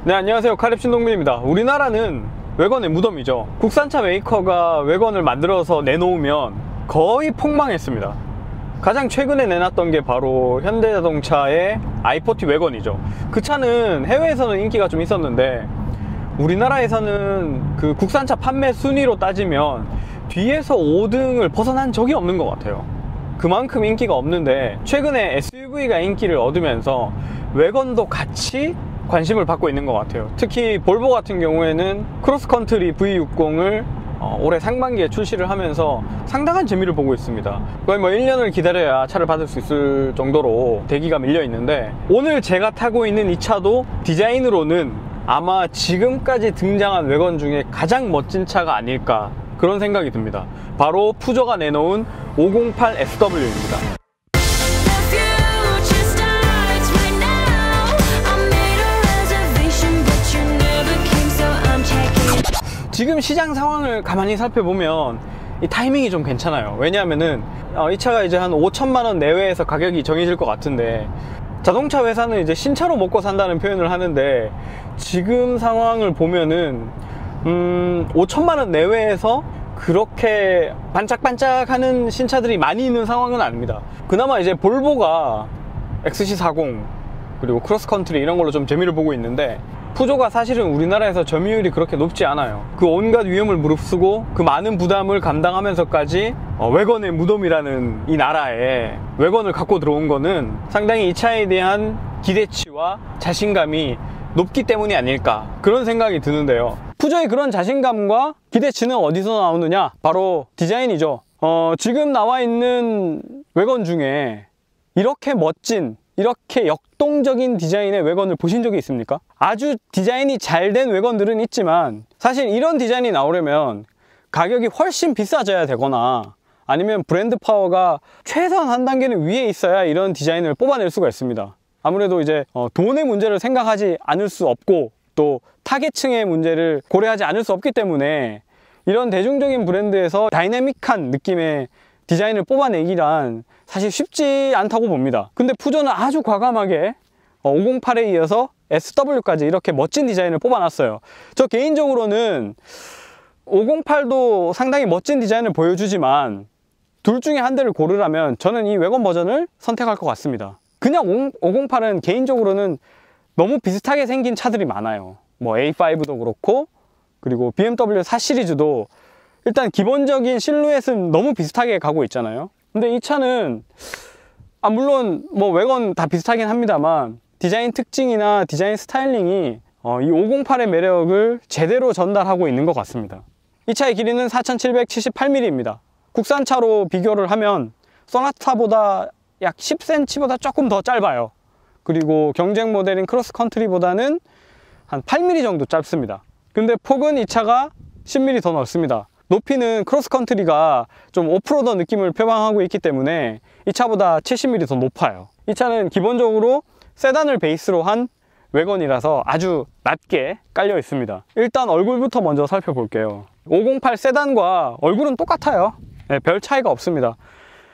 네, 안녕하세요. 카랩 신동민입니다. 우리나라는 외건의 무덤이죠. 국산차 메이커가 외건을 만들어서 내놓으면 거의 폭망했습니다. 가장 최근에 내놨던 게 바로 현대자동차의 i40 외건이죠. 그 차는 해외에서는 인기가 좀 있었는데 우리나라에서는 그 국산차 판매 순위로 따지면 뒤에서 5등을 벗어난 적이 없는 것 같아요. 그만큼 인기가 없는데 최근에 SUV가 인기를 얻으면서 외건도 같이 관심을 받고 있는 것 같아요. 특히 볼보 같은 경우에는 크로스컨트리 V60을 올해 상반기에 출시를 하면서 상당한 재미를 보고 있습니다. 거의 뭐 1년을 기다려야 차를 받을 수 있을 정도로 대기가 밀려 있는데, 오늘 제가 타고 있는 이 차도 디자인으로는 아마 지금까지 등장한 외건 중에 가장 멋진 차가 아닐까, 그런 생각이 듭니다. 바로 푸조가 내놓은 508 SW입니다. 지금 시장 상황을 가만히 살펴보면 이 타이밍이 좀 괜찮아요. 왜냐하면은 이 차가 이제 한 5천만 원 내외에서 가격이 정해질 것 같은데, 자동차 회사는 이제 신차로 먹고 산다는 표현을 하는데 지금 상황을 보면은 5천만 원 내외에서 그렇게 반짝반짝하는 신차들이 많이 있는 상황은 아닙니다. 그나마 이제 볼보가 XC40 그리고 크로스컨트리 이런 걸로 좀 재미를 보고 있는데, 푸조가 사실은 우리나라에서 점유율이 그렇게 높지 않아요. 그 온갖 위험을 무릅쓰고 그 많은 부담을 감당하면서까지 외건의 무덤이라는 이 나라에 외건을 갖고 들어온 거는 상당히 이 차에 대한 기대치와 자신감이 높기 때문이 아닐까, 그런 생각이 드는데요. 푸조의 그런 자신감과 기대치는 어디서 나오느냐? 바로 디자인이죠. 지금 나와 있는 외건 중에 이렇게 멋진, 이렇게 역동적인 디자인의 외건을 보신 적이 있습니까? 아주 디자인이 잘 된 외건들은 있지만 사실 이런 디자인이 나오려면 가격이 훨씬 비싸져야 되거나 아니면 브랜드 파워가 최소한 한 단계는 위에 있어야 이런 디자인을 뽑아낼 수가 있습니다. 아무래도 이제 돈의 문제를 생각하지 않을 수 없고 또 타겟층의 문제를 고려하지 않을 수 없기 때문에 이런 대중적인 브랜드에서 다이내믹한 느낌의 디자인을 뽑아내기란 사실 쉽지 않다고 봅니다. 근데 푸조는 아주 과감하게 508에 이어서 SW까지 이렇게 멋진 디자인을 뽑아놨어요. 저 개인적으로는 508도 상당히 멋진 디자인을 보여주지만 둘 중에 한 대를 고르라면 저는 이 외건 버전을 선택할 것 같습니다. 그냥 508은 개인적으로는 너무 비슷하게 생긴 차들이 많아요. 뭐 A5도 그렇고, 그리고 BMW 4 시리즈도 일단 기본적인 실루엣은 너무 비슷하게 가고 있잖아요. 근데 이 차는 물론 뭐 외건 다 비슷하긴 합니다만 디자인 특징이나 디자인 스타일링이 이 508의 매력을 제대로 전달하고 있는 것 같습니다. 이 차의 길이는 4778mm입니다. 국산차로 비교를 하면 소나타보다 약 10cm보다 조금 더 짧아요. 그리고 경쟁 모델인 크로스컨트리보다는 한 8mm 정도 짧습니다. 근데 폭은 이 차가 10mm 더 넓습니다. 높이는 크로스컨트리가 좀 오프로더 느낌을 표방하고 있기 때문에 이 차보다 70mm 더 높아요. 이 차는 기본적으로 세단을 베이스로 한 외건이라서 아주 낮게 깔려 있습니다. 일단 얼굴부터 먼저 살펴볼게요. 508 세단과 얼굴은 똑같아요. 네, 별 차이가 없습니다.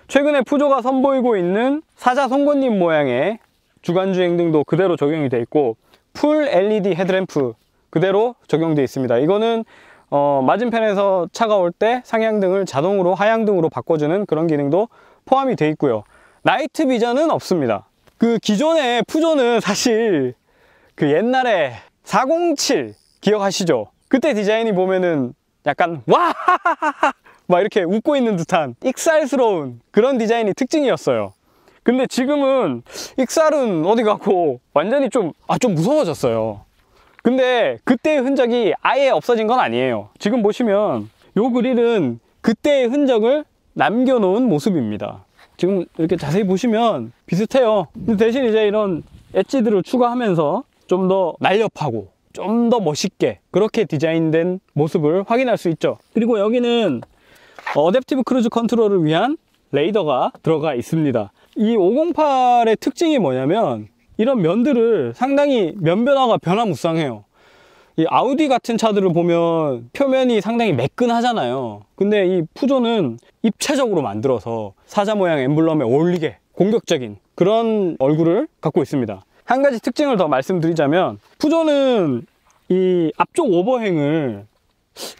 최근에 푸조가 선보이고 있는 사자 송곳니 모양의 주간주행등도 그대로 적용이 되어 있고, 풀 LED 헤드램프 그대로 적용되어 있습니다. 이거는 맞은편에서 차가 올 때 상향등을 자동으로 하향등으로 바꿔주는 그런 기능도 포함이 되어 있고요. 나이트 비전은 없습니다. 그 기존의 푸조는 사실 그 옛날에 407 기억하시죠? 그때 디자인이 보면은 약간 와하하하 막 이렇게 웃고 있는 듯한 익살스러운 그런 디자인이 특징이었어요. 근데 지금은 익살은 어디 갔고 완전히 좀 무서워졌어요. 근데 그때의 흔적이 아예 없어진 건 아니에요. 지금 보시면 요 그릴은 그때의 흔적을 남겨놓은 모습입니다. 지금 이렇게 자세히 보시면 비슷해요. 근데 대신 이제 이런 엣지들을 추가하면서 좀 더 날렵하고 좀 더 멋있게 그렇게 디자인된 모습을 확인할 수 있죠. 그리고 여기는 어댑티브 크루즈 컨트롤을 위한 레이더가 들어가 있습니다. 이 508의 특징이 뭐냐면 이런 면들을 상당히 면 변화가 변화무쌍해요. 이 아우디 같은 차들을 보면 표면이 상당히 매끈하잖아요. 근데 이 푸조는 입체적으로 만들어서 사자 모양 엠블럼에 어울리게 공격적인 그런 얼굴을 갖고 있습니다. 한 가지 특징을 더 말씀드리자면, 푸조는 이 앞쪽 오버행을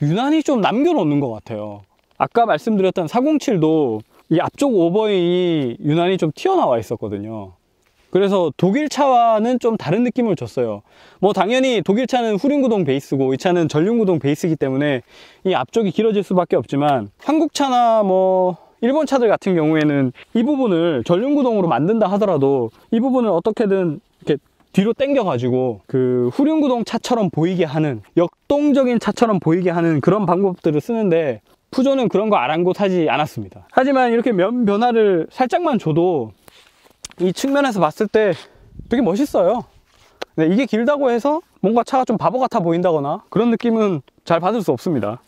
유난히 좀 남겨놓는 것 같아요. 아까 말씀드렸던 407도 이 앞쪽 오버행이 유난히 좀 튀어나와 있었거든요. 그래서 독일차와는 좀 다른 느낌을 줬어요. 뭐 당연히 독일차는 후륜구동 베이스고 이 차는 전륜구동 베이스이기 때문에 이 앞쪽이 길어질 수밖에 없지만, 한국차나 뭐 일본 차들 같은 경우에는 이 부분을 전륜구동으로 만든다 하더라도 이 부분을 어떻게든 이렇게 뒤로 당겨 가지고 그 후륜구동 차처럼 보이게 하는, 역동적인 차처럼 보이게 하는 그런 방법들을 쓰는데, 푸조는 그런 거 아랑곳하지 않았습니다. 하지만 이렇게 면 변화를 살짝만 줘도 이 측면에서 봤을 때 되게 멋있어요. 네, 이게 길다고 해서 뭔가 차가 좀 바보 같아 보인다거나 그런 느낌은 잘 받을 수 없습니다.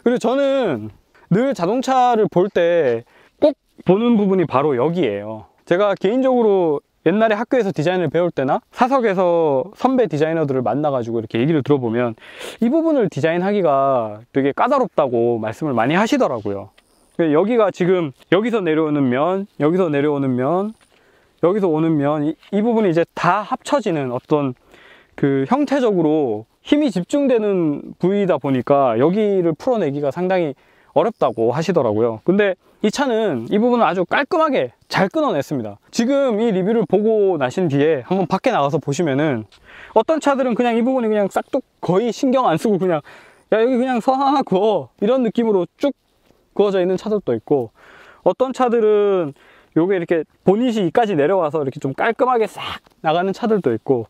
그리고 저는 늘 자동차를 볼 때 꼭 보는 부분이 바로 여기에요. 제가 개인적으로 옛날에 학교에서 디자인을 배울 때나 사석에서 선배 디자이너들을 만나가지고 이렇게 얘기를 들어보면 이 부분을 디자인하기가 되게 까다롭다고 말씀을 많이 하시더라고요. 여기가 지금 여기서 내려오는 면, 여기서 내려오는 면, 여기서 오는 면, 이 부분이 이제 다 합쳐지는 어떤 그 형태적으로 힘이 집중되는 부위다 보니까 여기를 풀어내기가 상당히 어렵다고 하시더라고요. 근데 이 차는 이 부분을 아주 깔끔하게 잘 끊어냈습니다. 지금 이 리뷰를 보고 나신 뒤에 한번 밖에 나가서 보시면은 어떤 차들은 그냥 이 부분이 그냥 싹둑 거의 신경 안 쓰고 그냥 야 여기 그냥 서 하나 그어 이런 느낌으로 쭉 그어져 있는 차들도 있고, 어떤 차들은 요게 이렇게 보닛이 이까지 내려와서 이렇게 좀 깔끔하게 싹 나가는 차들도 있고,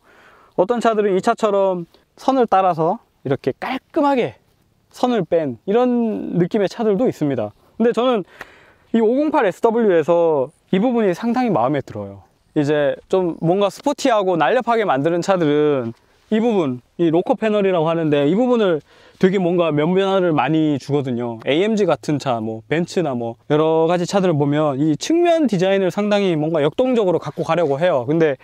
어떤 차들은 이 차처럼 선을 따라서 이렇게 깔끔하게 선을 뺀 이런 느낌의 차들도 있습니다. 근데 저는 이 508SW에서 이 부분이 상당히 마음에 들어요. 이제 좀 뭔가 스포티하고 날렵하게 만드는 차들은 이 부분, 이 로커 패널이라고 하는데 이 부분을 되게 뭔가 면 변화를 많이 주거든요. AMG 같은 차, 뭐 벤츠나 뭐 여러 가지 차들을 보면 이 측면 디자인을 상당히 뭔가 역동적으로 갖고 가려고 해요. 근데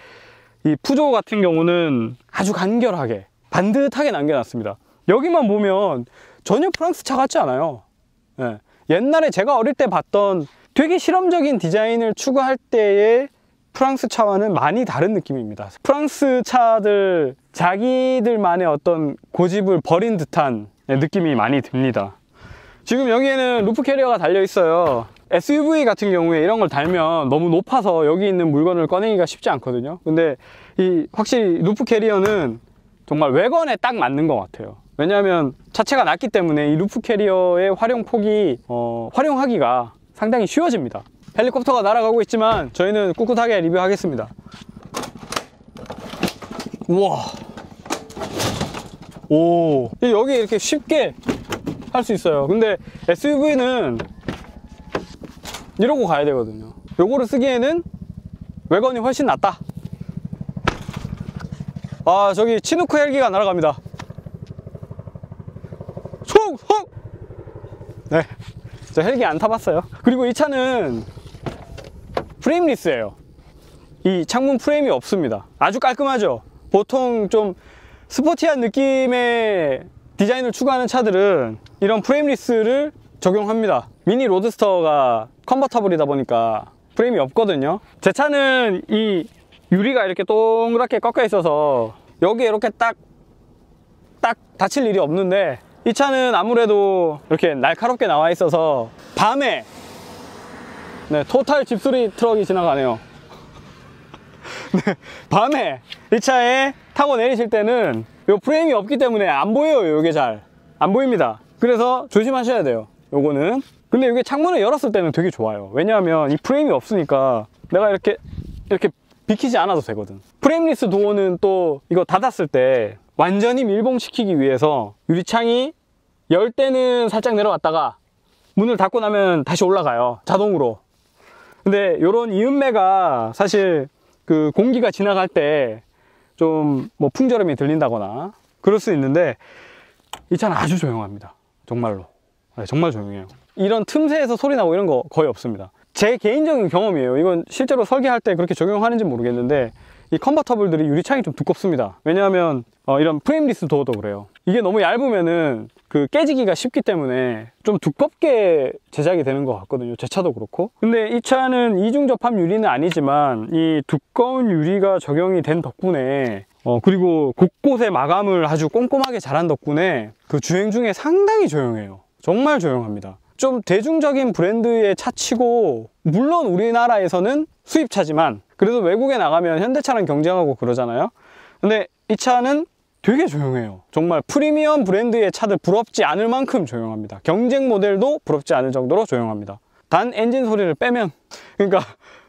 이 푸조 같은 경우는 아주 간결하게 반듯하게 남겨놨습니다. 여기만 보면 전혀 프랑스 차 같지 않아요. 예. 옛날에 제가 어릴 때 봤던 되게 실험적인 디자인을 추구할 때의 프랑스 차와는 많이 다른 느낌입니다. 프랑스 차들 자기들만의 어떤 고집을 버린 듯한 느낌이 많이 듭니다. 지금 여기에는 루프 캐리어가 달려 있어요. SUV 같은 경우에 이런 걸 달면 너무 높아서 여기 있는 물건을 꺼내기가 쉽지 않거든요. 근데 이 확실히 루프 캐리어는 정말 외관에 딱 맞는 것 같아요. 왜냐하면 차체가 낮기 때문에 이 루프 캐리어의 활용폭이 활용하기가 상당히 쉬워집니다. 헬리콥터가 날아가고 있지만 저희는 꿋꿋하게 리뷰하겠습니다. 우와, 오, 여기 이렇게 쉽게 할 수 있어요. 근데 SUV는 이러고 가야 되거든요. 요거를 쓰기에는 외관이 훨씬 낫다. 아, 저기 치누크 헬기가 날아갑니다. 총! 네, 저 헬기 안 타봤어요. 그리고 이 차는 프레임리스예요. 이 창문 프레임이 없습니다. 아주 깔끔하죠. 보통 좀 스포티한 느낌의 디자인을 추구하는 차들은 이런 프레임리스를 적용합니다. 미니 로드스터가 컨버터블이다 보니까 프레임이 없거든요. 제 차는 이 유리가 이렇게 동그랗게 꺾여 있어서 여기에 이렇게 딱 다칠 일이 없는데, 이 차는 아무래도 이렇게 날카롭게 나와 있어서 밤에, 네, 토탈 집수리 트럭이 지나가네요. 네, 밤에 이 차에 타고 내리실 때는 요 프레임이 없기 때문에 안 보여요. 이게 잘 안 보입니다. 그래서 조심하셔야 돼요. 요거는. 근데 이게 창문을 열었을 때는 되게 좋아요. 왜냐하면 이 프레임이 없으니까 내가 이렇게 비키지 않아도 되거든. 프레임리스 도어는 또 이거 닫았을 때 완전히 밀봉시키기 위해서 유리창이 열 때는 살짝 내려갔다가 문을 닫고 나면 다시 올라가요. 자동으로. 근데 요런 이음매가 사실 그 공기가 지나갈 때 좀 뭐 풍절음이 들린다거나 그럴 수 있는데, 이 차는 아주 조용합니다. 정말로. 네, 정말 조용해요. 이런 틈새에서 소리 나고 이런 거 거의 없습니다. 제 개인적인 경험이에요. 이건 실제로 설계할 때 그렇게 적용하는지 모르겠는데 이 컨버터블들이 유리창이 좀 두껍습니다. 왜냐하면 이런 프레임리스 도어도 그래요. 이게 너무 얇으면은 그 깨지기가 쉽기 때문에 좀 두껍게 제작이 되는 것 같거든요. 제 차도 그렇고. 근데 이 차는 이중 접합 유리는 아니지만 이 두꺼운 유리가 적용이 된 덕분에 그리고 곳곳에 마감을 아주 꼼꼼하게 잘한 덕분에 그 주행 중에 상당히 조용해요. 정말 조용합니다. 좀 대중적인 브랜드의 차치고, 물론 우리나라에서는 수입차지만 그래도 외국에 나가면 현대차랑 경쟁하고 그러잖아요. 근데 이 차는 되게 조용해요. 정말 프리미엄 브랜드의 차들 부럽지 않을 만큼 조용합니다. 경쟁 모델도 부럽지 않을 정도로 조용합니다. 단 엔진 소리를 빼면, 그러니까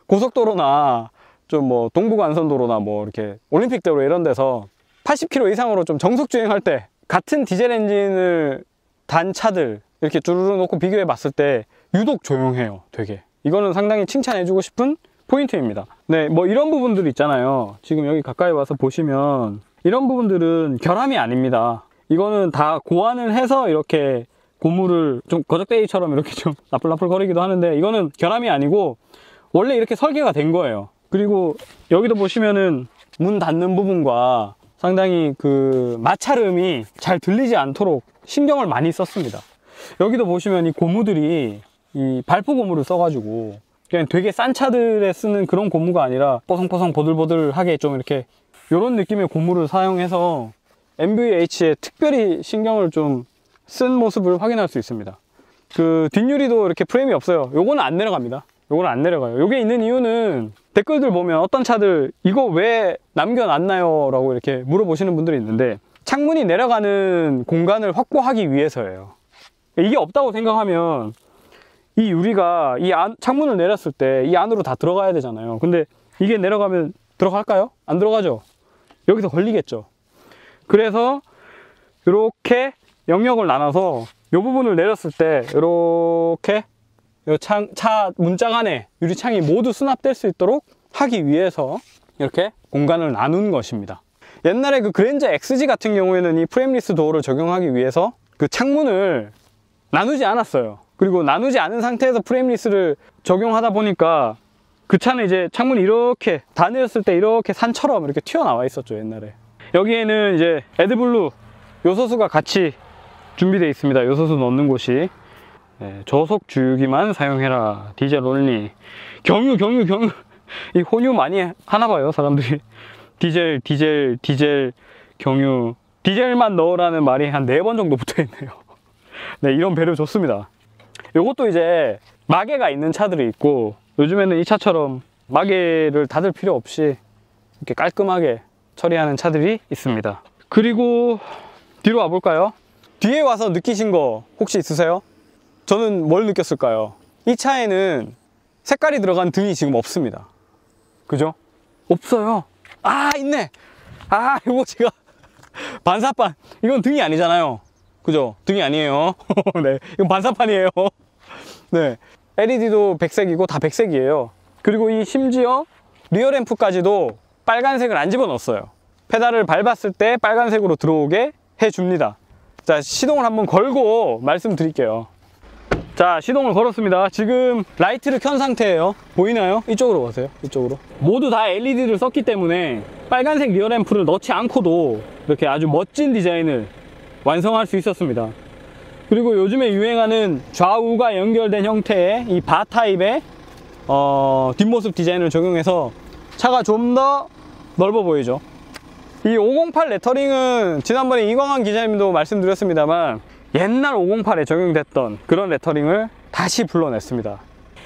고속도로나 좀 뭐 동부간선도로나 뭐 이렇게 올림픽대로 이런 데서 80km 이상으로 좀 정속 주행할 때 같은 디젤 엔진을 단 차들 이렇게 주르르 놓고 비교해 봤을 때 유독 조용해요. 되게. 이거는 상당히 칭찬해주고 싶은 포인트입니다. 네, 뭐 이런 부분들 있잖아요. 지금 여기 가까이 와서 보시면 이런 부분들은 결함이 아닙니다. 이거는 다 고안을 해서 이렇게 고무를 좀 거적대기처럼 이렇게 좀 나풀나풀 거리기도 하는데, 이거는 결함이 아니고 원래 이렇게 설계가 된 거예요. 그리고 여기도 보시면은 문 닫는 부분과 상당히 그 마찰음이 잘 들리지 않도록 신경을 많이 썼습니다. 여기도 보시면 이 고무들이 이 발포 고무를 써가지고 그냥 되게 싼 차들에 쓰는 그런 고무가 아니라 뽀송뽀송 보들보들하게 좀 이렇게 이런 느낌의 고무를 사용해서 MVH에 특별히 신경을 좀 쓴 모습을 확인할 수 있습니다. 그 뒷유리도 이렇게 프레임이 없어요. 요거는 안 내려갑니다. 요거는 안 내려가요. 요게 있는 이유는 댓글들 보면 어떤 차들 이거 왜 남겨놨나요? 라고 이렇게 물어보시는 분들이 있는데, 창문이 내려가는 공간을 확보하기 위해서예요. 이게 없다고 생각하면 이 유리가 이 창문을 내렸을 때 이 안으로 다 들어가야 되잖아요. 근데 이게 내려가면 들어갈까요? 안 들어가죠. 여기서 걸리겠죠. 그래서 이렇게 영역을 나눠서 이 부분을 내렸을 때 이렇게 차 문짝 안에 유리창이 모두 수납될 수 있도록 하기 위해서 이렇게 공간을 나눈 것입니다. 옛날에 그 그랜저 XG 같은 경우에는 이 프레임리스 도어를 적용하기 위해서 그 창문을 나누지 않았어요. 그리고 나누지 않은 상태에서 프레임리스를 적용하다 보니까 그 차는 이제 창문이 이렇게 다 내렸을 때 이렇게 산처럼 이렇게 튀어나와 있었죠, 옛날에. 여기에는 이제 애드블루 요소수가 같이 준비되어 있습니다. 요소수 넣는 곳이. 네, 저속 주유기만 사용해라. 디젤 온리. 경유. 이 혼유 많이 하나 봐요, 사람들이. 디젤, 경유. 디젤만 넣으라는 말이 한 4번 정도 붙어 있네요. 네, 이런 배려 좋습니다. 요것도 이제 마개가 있는 차들이 있고, 요즘에는 이 차처럼 마개를 닫을 필요 없이 이렇게 깔끔하게 처리하는 차들이 있습니다. 그리고 뒤로 와볼까요? 뒤에 와서 느끼신 거 혹시 있으세요? 저는 뭘 느꼈을까요? 이 차에는 색깔이 들어간 등이 지금 없습니다. 그죠? 없어요. 아, 있네. 아, 이거 제가 반사판. 이건 등이 아니잖아요. 그죠? 등이 아니에요. 네, 이건 반사판이에요. 네, LED도 백색이고 다 백색이에요. 그리고 이 심지어 리어램프까지도 빨간색을 안 집어넣었어요. 페달을 밟았을 때 빨간색으로 들어오게 해줍니다. 자, 시동을 한번 걸고 말씀드릴게요. 자, 시동을 걸었습니다. 지금 라이트를 켠 상태예요. 보이나요? 이쪽으로 가세요. 이쪽으로. 모두 다 LED를 썼기 때문에 빨간색 리어램프를 넣지 않고도 이렇게 아주 멋진 디자인을 완성할 수 있었습니다. 그리고 요즘에 유행하는 좌우가 연결된 형태의 이 바 타입의 뒷모습 디자인을 적용해서 차가 좀 더 넓어 보이죠. 이 508 레터링은 지난번에 이광환 기자님도 말씀드렸습니다만 옛날 508에 적용됐던 그런 레터링을 다시 불러냈습니다.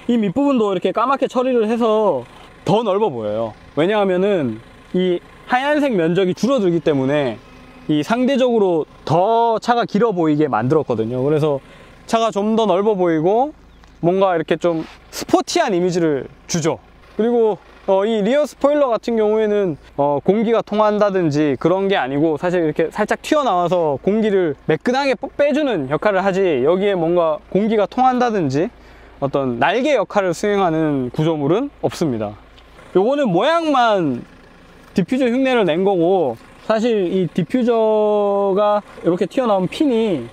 이 밑부분도 이렇게 까맣게 처리를 해서 더 넓어 보여요. 왜냐하면은 이 하얀색 면적이 줄어들기 때문에 이 상대적으로 더 차가 길어 보이게 만들었거든요. 그래서 차가 좀 더 넓어 보이고 뭔가 이렇게 좀 스포티한 이미지를 주죠. 그리고 이 리어 스포일러 같은 경우에는 공기가 통한다든지 그런 게 아니고 사실 이렇게 살짝 튀어나와서 공기를 매끈하게 빼주는 역할을 하지, 여기에 뭔가 공기가 통한다든지 어떤 날개 역할을 수행하는 구조물은 없습니다. 요거는 모양만 디퓨저 흉내를 낸 거고, 사실 이 디퓨저가 이렇게 튀어나온 핀이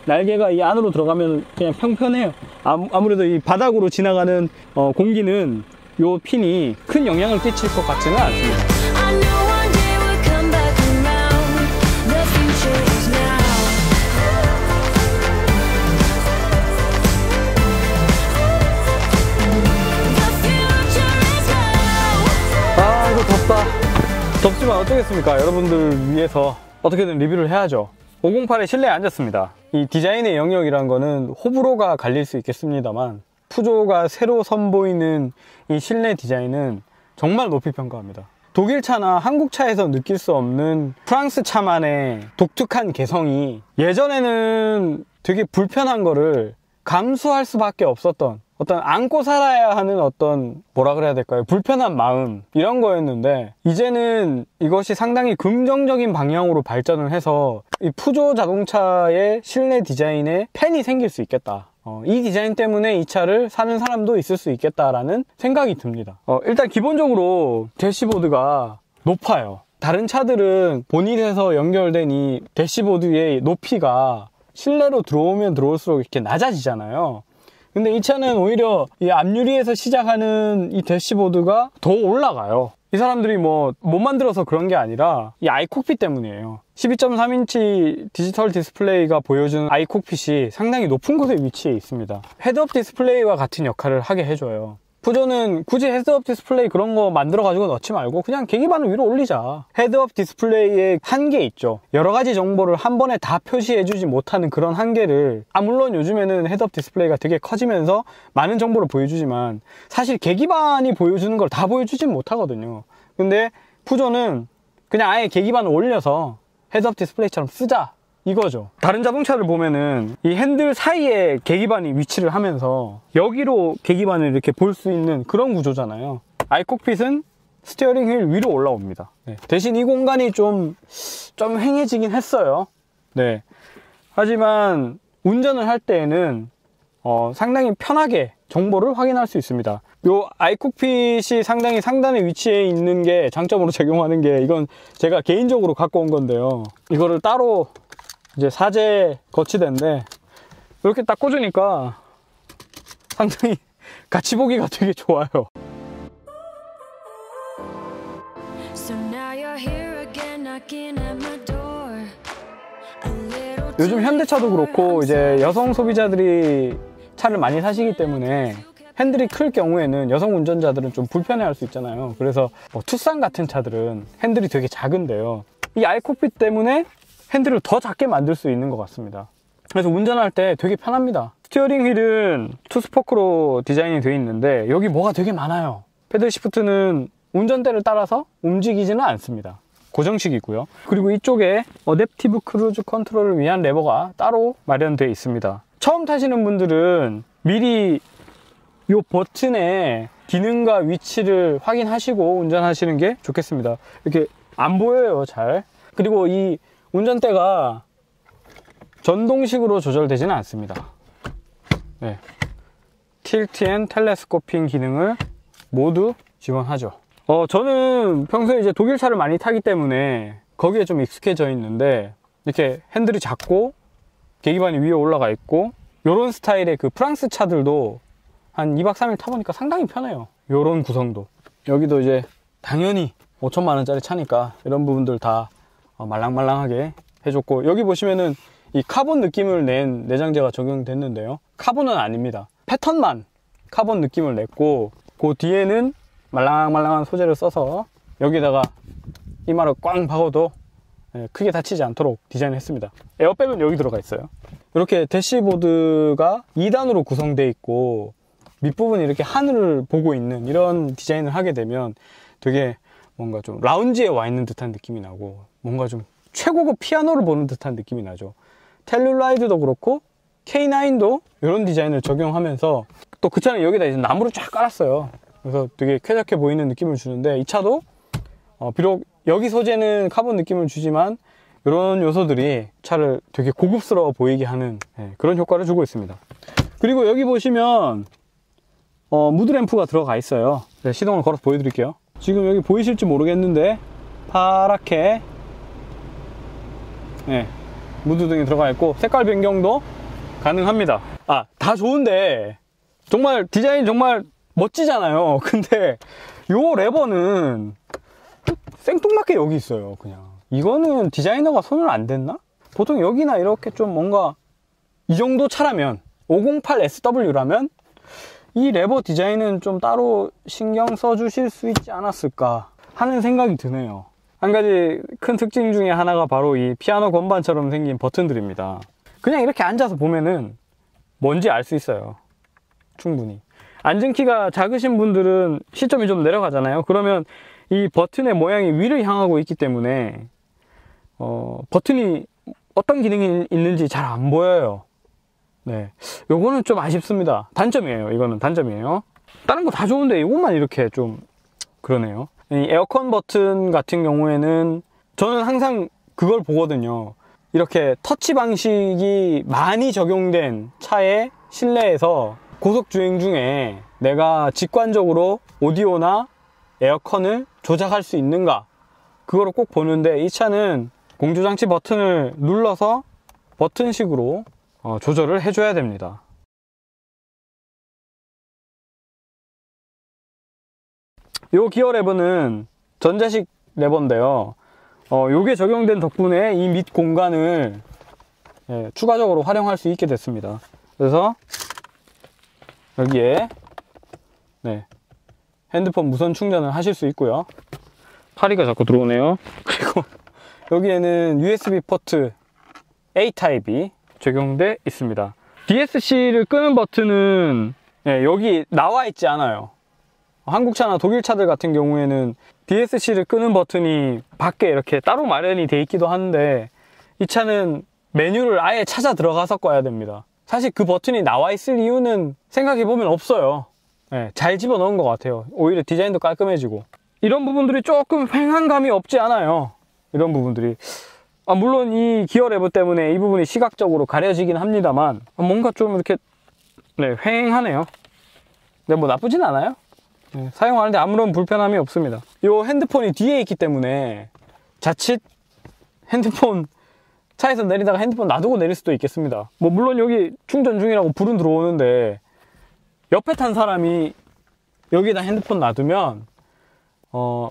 날개가 이 안으로 들어가면 그냥 평평해요. 아무래도 이 바닥으로 지나가는 공기는 요 핀이 큰 영향을 끼칠 것 같지는 않습니다. 어쩌겠습니까? 여러분들 위해서 어떻게든 리뷰를 해야죠. 508의 실내에 앉았습니다. 이 디자인의 영역이란 거는 호불호가 갈릴 수 있겠습니다만 푸조가 새로 선보이는 이 실내 디자인은 정말 높이 평가합니다. 독일 차나 한국 차에서 느낄 수 없는 프랑스 차만의 독특한 개성이 예전에는 되게 불편한 거를 감수할 수밖에 없었던 어떤 안고 살아야 하는 어떤 뭐라 그래야 될까요? 불편한 마음 이런 거였는데 이제는 이것이 상당히 긍정적인 방향으로 발전을 해서 이 푸조 자동차의 실내 디자인에 팬이 생길 수 있겠다. 이 디자인 때문에 이 차를 사는 사람도 있을 수 있겠다라는 생각이 듭니다. 일단 기본적으로 대시보드가 높아요. 다른 차들은 보닛에서 연결된 이 대시보드의 높이가 실내로 들어오면 들어올수록 이렇게 낮아지잖아요. 근데 이 차는 오히려 이 앞유리에서 시작하는 이 대시보드가 더 올라가요. 이 사람들이 뭐 못 만들어서 그런 게 아니라 이 아이콕핏 때문이에요. 12.3인치 디지털 디스플레이가 보여주는 아이콕핏이 상당히 높은 곳에 위치해 있습니다. 헤드업 디스플레이와 같은 역할을 하게 해줘요. 푸조는 굳이 헤드업 디스플레이 그런 거 만들어 가지고 넣지 말고 그냥 계기판을 위로 올리자. 헤드업 디스플레이에 한계 있죠. 여러 가지 정보를 한 번에 다 표시해 주지 못하는 그런 한계를 물론 요즘에는 헤드업 디스플레이가 되게 커지면서 많은 정보를 보여주지만 사실 계기판이 보여주는 걸 다 보여주진 못하거든요. 근데 푸조는 그냥 아예 계기판을 올려서 헤드업 디스플레이처럼 쓰자 이거죠. 다른 자동차를 보면은 이 핸들 사이에 계기판이 위치를 하면서 여기로 계기판을 이렇게 볼 수 있는 그런 구조잖아요. 아이콕핏은 스티어링 휠 위로 올라옵니다. 네. 대신 이 공간이 좀 휑해지긴 했어요. 네. 하지만 운전을 할 때에는 상당히 편하게 정보를 확인할 수 있습니다. 요 아이콕핏이 상당히 상단에 위치해 있는 게 장점으로 적용하는 게 이건 제가 개인적으로 갖고 온 건데요. 이거를 따로 이제 사제 거치대인데 이렇게 딱 꽂으니까 상당히 같이 보기가 되게 좋아요. 요즘 현대차도 그렇고 이제 여성 소비자들이 차를 많이 사시기 때문에 핸들이 클 경우에는 여성 운전자들은 좀 불편해할 수 있잖아요. 그래서 투싼 같은 차들은 핸들이 되게 작은데요. 이 아이콕핏 때문에 핸들을 더 작게 만들 수 있는 것 같습니다. 그래서 운전할 때 되게 편합니다. 스티어링 휠은 투스포크로 디자인이 되어 있는데 여기 뭐가 되게 많아요. 패들 시프트는 운전대를 따라서 움직이지는 않습니다. 고정식이고요. 그리고 이쪽에 어댑티브 크루즈 컨트롤을 위한 레버가 따로 마련되어 있습니다. 처음 타시는 분들은 미리 이 버튼의 기능과 위치를 확인하시고 운전하시는 게 좋겠습니다. 이렇게 안 보여요, 잘. 그리고 이 운전대가 전동식으로 조절되지는 않습니다. 네. 틸트 앤 텔레스코핑 기능을 모두 지원하죠. 저는 평소에 이제 독일 차를 많이 타기 때문에 거기에 좀 익숙해져 있는데 이렇게 핸들이 작고 계기판이 위에 올라가 있고 요런 스타일의 그 프랑스 차들도 한 2박 3일 타보니까 상당히 편해요. 요런 구성도. 여기도 이제 당연히 5천만 원짜리 차니까 이런 부분들 다 말랑말랑하게 해줬고 여기 보시면은 이 카본 느낌을 낸 내장재가 적용됐는데요. 카본은 아닙니다. 패턴만 카본 느낌을 냈고 그 뒤에는 말랑말랑한 소재를 써서 여기다가 이마를 꽝 박아도 크게 다치지 않도록 디자인했습니다. 에어백은 여기 들어가 있어요. 이렇게 대시보드가 2단으로 구성되어 있고 밑부분이 이렇게 하늘을 보고 있는 이런 디자인을 하게 되면 되게 뭔가 좀 라운지에 와 있는 듯한 느낌이 나고 뭔가 좀 최고급 피아노를 보는 듯한 느낌이 나죠. 텔룰라이드도 그렇고 K9도 이런 디자인을 적용하면서 또 그 차는 여기다 이제 나무를 쫙 깔았어요. 그래서 되게 쾌적해 보이는 느낌을 주는데 이 차도 비록 여기 소재는 카본 느낌을 주지만 이런 요소들이 차를 되게 고급스러워 보이게 하는 그런 효과를 주고 있습니다. 그리고 여기 보시면 무드램프가 들어가 있어요. 시동을 걸어서 보여드릴게요. 지금 여기 보이실지 모르겠는데 파랗게 무드등이 들어가 있고 색깔 변경도 가능합니다. 다 좋은데 정말 디자인 정말 멋지잖아요. 근데 요 레버는 생뚱맞게 여기 있어요. 그냥 이거는 디자이너가 손을 안 댔나? 보통 여기나 이렇게 좀 뭔가 이 정도 차라면 508SW라면 이 레버 디자인은 좀 따로 신경 써주실 수 있지 않았을까 하는 생각이 드네요. 한 가지 큰 특징 중에 하나가 바로 이 피아노 건반처럼 생긴 버튼들입니다. 그냥 이렇게 앉아서 보면은 뭔지 알 수 있어요. 충분히. 앉은 키가 작으신 분들은 시점이 좀 내려가잖아요. 그러면 이 버튼의 모양이 위를 향하고 있기 때문에 버튼이 어떤 기능이 있는지 잘 안 보여요. 네, 요거는 좀 아쉽습니다. 단점이에요. 이거는 단점이에요. 다른 거 다 좋은데 이것만 이렇게 좀 그러네요. 이 에어컨 버튼 같은 경우에는 저는 항상 그걸 보거든요. 이렇게 터치 방식이 많이 적용된 차의 실내에서 고속주행 중에 내가 직관적으로 오디오나 에어컨을 조작할 수 있는가, 그거를 꼭 보는데, 이 차는 공조장치 버튼을 눌러서 버튼식으로 조절을 해줘야 됩니다. 요 기어 레버는 전자식 레버인데요. 요게 적용된 덕분에 이 밑 공간을 추가적으로 활용할 수 있게 됐습니다. 그래서 여기에 핸드폰 무선 충전을 하실 수 있고요. 파리가 자꾸 들어오네요. 그리고 여기에는 USB 포트 A 타입이 적용되어 있습니다. DSC를 끄는 버튼은 여기 나와 있지 않아요. 한국차나 독일차들 같은 경우에는 DSC를 끄는 버튼이 밖에 이렇게 따로 마련이 되어 있기도 한데, 이 차는 메뉴를 아예 찾아 들어가서 꺼야 됩니다. 사실 그 버튼이 나와 있을 이유는 생각해보면 없어요. 잘 집어넣은 것 같아요. 오히려 디자인도 깔끔해지고, 이런 부분들이 조금 휑한 감이 없지 않아요. 이런 부분들이 물론 이 기어 레버 때문에 이 부분이 시각적으로 가려지긴 합니다만, 뭔가 좀 이렇게 휑하네요. 근데 뭐 나쁘진 않아요. 사용하는데 아무런 불편함이 없습니다. 이 핸드폰이 뒤에 있기 때문에 자칫 핸드폰 차에서 내리다가 핸드폰 놔두고 내릴 수도 있겠습니다. 뭐 물론 여기 충전 중이라고 불은 들어오는데, 옆에 탄 사람이 여기다 핸드폰 놔두면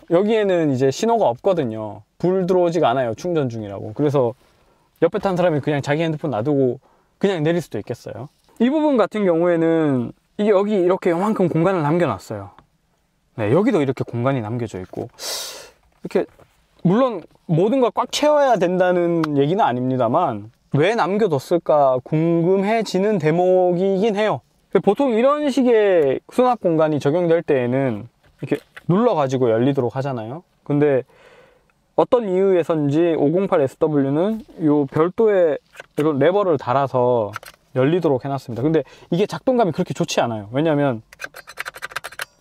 여기에는 이제 신호가 없거든요. 불 들어오지가 않아요, 충전 중이라고. 그래서 옆에 탄 사람이 그냥 자기 핸드폰 놔두고 그냥 내릴 수도 있겠어요. 이 부분 같은 경우에는 이게 여기 이렇게 요만큼 공간을 남겨놨어요. 여기도 이렇게 공간이 남겨져 있고, 이렇게 물론 모든 걸 꽉 채워야 된다는 얘기는 아닙니다만, 왜 남겨뒀을까 궁금해지는 대목이긴 해요. 보통 이런 식의 수납 공간이 적용될 때에는 이렇게 눌러가지고 열리도록 하잖아요. 근데 어떤 이유에선지 508SW는 이 별도의 이런 레버를 달아서 열리도록 해놨습니다. 근데 이게 작동감이 그렇게 좋지 않아요. 왜냐면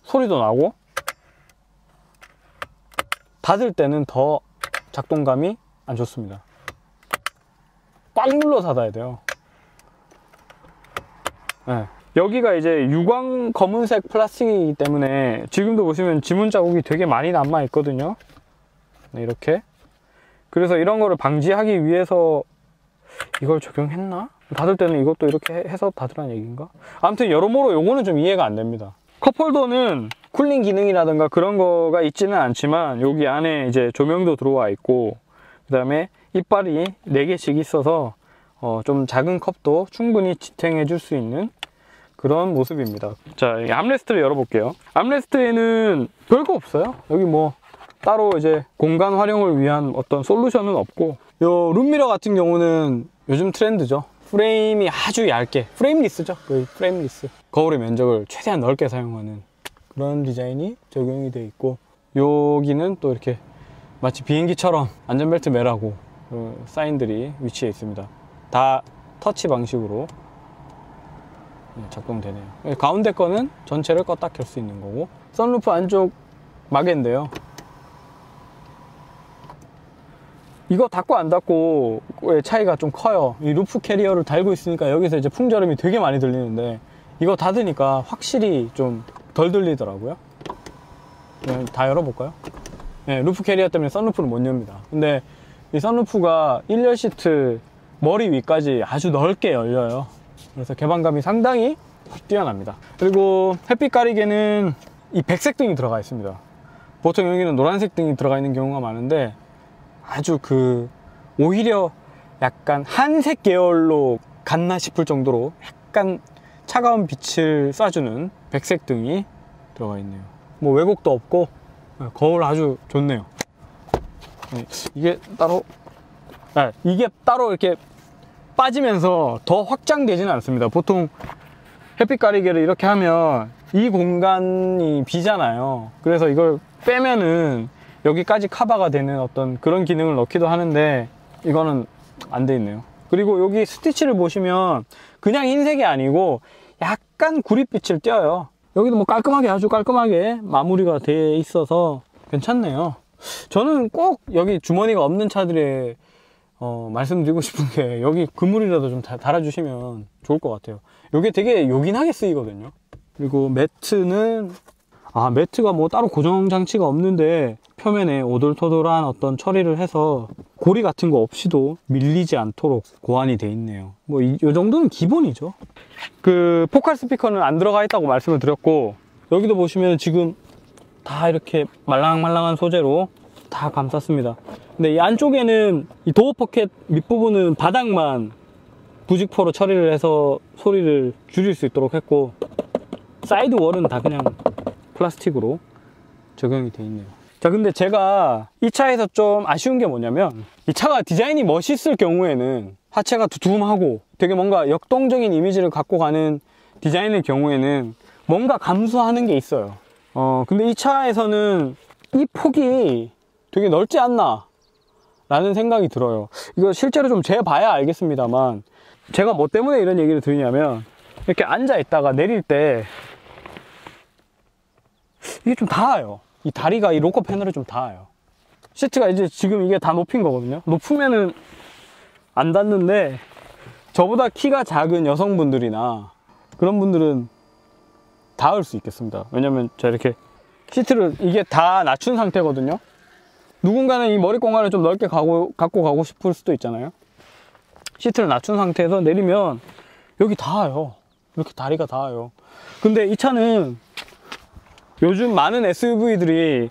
소리도 나고, 닫을 때는 더 작동감이 안 좋습니다. 꽉 눌러 닫아야 돼요. 여기가 이제 유광 검은색 플라스틱이기 때문에 지금도 보시면 지문 자국이 되게 많이 남아 있거든요. 이렇게. 그래서 이런 거를 방지하기 위해서 이걸 적용했나? 닫을 때는 이것도 이렇게 해서 닫으라는 얘기인가? 아무튼 여러모로 요거는 좀 이해가 안 됩니다. 컵홀더는 쿨링 기능이라든가 그런 거가 있지는 않지만, 여기 안에 이제 조명도 들어와 있고, 그 다음에 이빨이 4개씩 있어서 좀 작은 컵도 충분히 지탱해 줄 수 있는 그런 모습입니다. 자, 이 암레스트를 열어볼게요. 암레스트에는 별거 없어요. 여기 뭐 따로 이제 공간 활용을 위한 어떤 솔루션은 없고, 요 룸미러 같은 경우는 요즘 트렌드죠. 프레임이 아주 얇게, 프레임리스죠. 거의 프레임리스. 거울의 면적을 최대한 넓게 사용하는 그런 디자인이 적용이 되어 있고, 여기는 또 이렇게 마치 비행기처럼 안전벨트 매라고 사인들이 위치해 있습니다. 다 터치 방식으로 작동되네요. 가운데 거는 전체를 껐다 켤 수 있는 거고, 선루프 안쪽 마개인데요. 이거 닫고 안 닫고 의 차이가 좀 커요. 이 루프 캐리어를 달고 있으니까 여기서 이제 풍절음이 되게 많이 들리는데, 이거 닫으니까 확실히 좀 덜 들리더라고요. 그냥 다 열어볼까요? 루프 캐리어 때문에 선루프를 못 엽니다. 근데 이 선루프가 1열 시트 머리 위까지 아주 넓게 열려요. 그래서 개방감이 상당히 뛰어납니다. 그리고 햇빛 가리개는 이 백색 등이 들어가 있습니다. 보통 여기는 노란색 등이 들어가 있는 경우가 많은데, 아주 오히려 약간 한색 계열로 갔나 싶을 정도로 약간 차가운 빛을 쏴주는 백색 등이 들어가 있네요. 뭐 왜곡도 없고 거울 아주 좋네요. 이게 따로 이게 따로 이렇게 빠지면서 더 확장되지는 않습니다. 보통 햇빛 가리개를 이렇게 하면 이 공간이 비잖아요. 그래서 이걸 빼면은 여기까지 커버가 되는 어떤 그런 기능을 넣기도 하는데 이거는 안 돼 있네요. 그리고 여기 스티치를 보시면 그냥 흰색이 아니고 약간 구릿빛을 띄어요. 여기도 뭐 깔끔하게, 아주 깔끔하게 마무리가 돼 있어서 괜찮네요. 저는 꼭 여기 주머니가 없는 차들에 말씀드리고 싶은 게 여기 그물이라도 좀 달아주시면 좋을 것 같아요. 이게 되게 요긴하게 쓰이거든요. 그리고 매트는 매트가 뭐 따로 고정 장치가 없는데 표면에 오돌토돌한 어떤 처리를 해서 고리 같은 거 없이도 밀리지 않도록 고안이 돼 있네요. 뭐 이 정도는 기본이죠. 그 포칼 스피커는 안 들어가 있다고 말씀을 드렸고, 여기도 보시면 지금 다 이렇게 말랑말랑한 소재로 다 감쌌습니다. 근데 이 안쪽에는 이 도어 포켓 밑부분은 바닥만 부직포로 처리를 해서 소리를 줄일 수 있도록 했고, 사이드 월은 다 그냥 플라스틱으로 적용이 돼 있네요. 자, 근데 제가 이 차에서 좀 아쉬운 게 뭐냐면, 이 차가 디자인이 멋있을 경우에는 하체가 두툼하고 되게 뭔가 역동적인 이미지를 갖고 가는 디자인의 경우에는 뭔가 감수하는 게 있어요. 근데 이 차에서는 이 폭이 되게 넓지 않나 라는 생각이 들어요. 이거 실제로 좀 재봐야 알겠습니다만, 제가 뭐 때문에 이런 얘기를 드리냐면, 이렇게 앉아 있다가 내릴 때 이게 좀 닿아요. 이 다리가 이 로커 패널에 좀 닿아요. 시트가 이제 지금 이게 다 높인 거거든요. 높으면은 안 닿는데, 저보다 키가 작은 여성분들이나 그런 분들은 닿을 수 있겠습니다. 왜냐면 제가 이렇게 시트를 이게 다 낮춘 상태거든요. 누군가는 이 머리 공간을 좀 넓게 갖고 가고 싶을 수도 있잖아요. 시트를 낮춘 상태에서 내리면 여기 닿아요. 이렇게 다리가 닿아요. 근데 이 차는 요즘 많은 SUV들이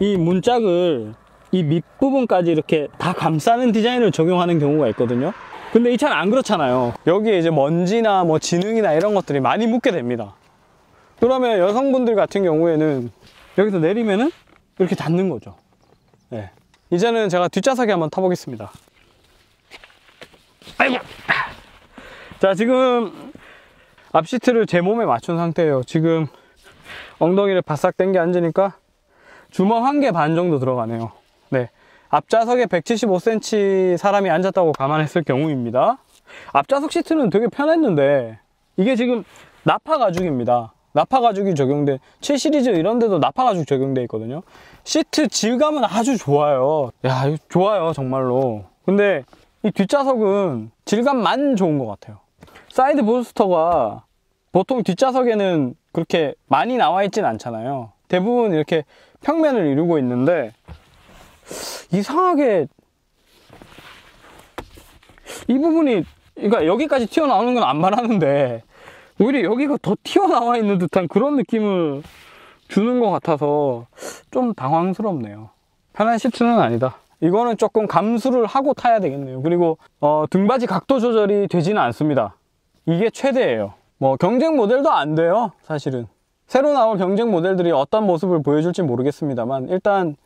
이 문짝을 이 밑부분까지 이렇게 다 감싸는 디자인을 적용하는 경우가 있거든요. 근데 이 차는 안 그렇잖아요. 여기에 이제 먼지나 뭐 진흙이나 이런 것들이 많이 묻게 됩니다. 그러면 여성분들 같은 경우에는 여기서 내리면은 이렇게 닿는 거죠. 네. 이제는 제가 뒷좌석에 한번 타보겠습니다. 아이고! 자, 지금 앞시트를 제 몸에 맞춘 상태예요. 지금 엉덩이를 바싹 당겨 앉으니까 주먹 1개 반 정도 들어가네요. 네. 앞좌석에 175cm 사람이 앉았다고 감안했을 경우입니다. 앞좌석 시트는 되게 편했는데, 이게 지금 나파 가죽입니다. 나파 가죽이 적용된 7시리즈 이런 데도 나파 가죽 적용되어 있거든요. 시트 질감은 아주 좋아요. 야, 이거 좋아요, 정말로. 근데 이 뒷좌석은 질감만 좋은 것 같아요. 사이드 부스터가 보통 뒷좌석에는 그렇게 많이 나와 있진 않잖아요. 대부분 이렇게 평면을 이루고 있는데, 이상하게 이 부분이, 그러니까 여기까지 튀어나오는 건 안 말하는데 오히려 여기가 더 튀어나와 있는 듯한 그런 느낌을 주는 것 같아서 좀 당황스럽네요. 편한 시트는 아니다. 이거는 조금 감수를 하고 타야 되겠네요. 그리고 등받이 각도 조절이 되지는 않습니다. 이게 최대예요. 뭐 경쟁 모델도 안 돼요, 사실은. 새로 나올 경쟁 모델들이 어떤 모습을 보여줄지 모르겠습니다만, 일단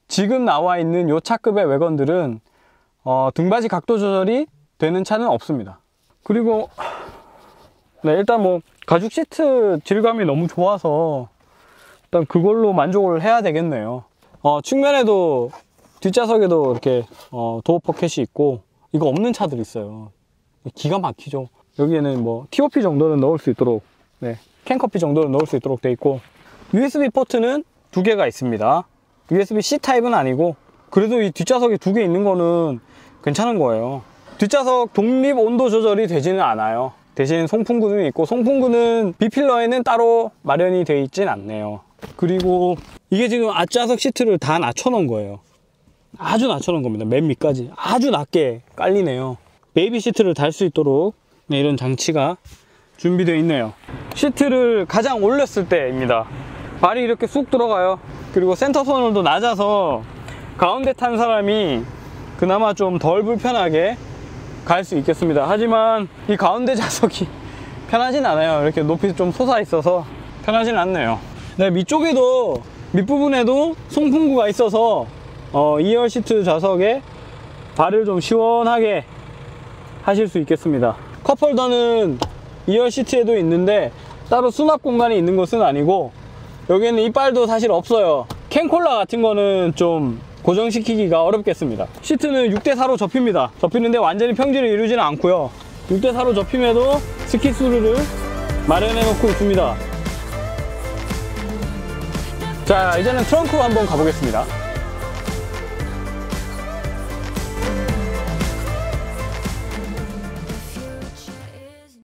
지금 나와 있는 요 차급의 외건들은 등받이 각도 조절이 되는 차는 없습니다. 그리고 네, 일단 뭐 가죽 시트 질감이 너무 좋아서 일단 그걸로 만족을 해야 되겠네요. 측면에도 뒷좌석에도 이렇게 도어 포켓이 있고, 이거 없는 차들이 있어요. 기가 막히죠. 여기에는 뭐 TOP 정도는 넣을 수 있도록, 네, 캔커피 정도는 넣을 수 있도록 돼 있고, USB 포트는 2개가 있습니다. USB-C 타입은 아니고, 그래도 이 뒷좌석에 2개 있는 거는 괜찮은 거예요. 뒷좌석 독립 온도 조절이 되지는 않아요. 대신 송풍구는 있고, 송풍구는 B필러에는 따로 마련이 되어 있진 않네요. 그리고 이게 지금 앞좌석 시트를 다 낮춰 놓은 거예요. 아주 낮춰 놓은 겁니다. 맨 밑까지 아주 낮게 깔리네요. 베이비 시트를 달 수 있도록, 네, 이런 장치가 준비되어 있네요. 시트를 가장 올렸을 때입니다. 발이 이렇게 쑥 들어가요. 그리고 센터 선울도 낮아서 가운데 탄 사람이 그나마 좀 덜 불편하게 갈 수 있겠습니다. 하지만 이 가운데 좌석이 편하진 않아요. 이렇게 높이 좀 솟아 있어서 편하진 않네요. 네, 밑쪽에도, 밑부분에도 송풍구가 있어서 2열 시트 좌석에 발을 좀 시원하게 하실 수 있겠습니다. 컵홀더는 2열 시트에도 있는데 따로 수납 공간이 있는 것은 아니고, 여기에는 이빨도 사실 없어요. 캔콜라 같은 거는 좀 고정시키기가 어렵겠습니다. 시트는 6대4로 접힙니다. 접히는데 완전히 평지를 이루지는 않고요. 6대4로 접힘에도 스키스루를 마련해 놓고 있습니다. 자, 이제는 트렁크로 한번 가보겠습니다.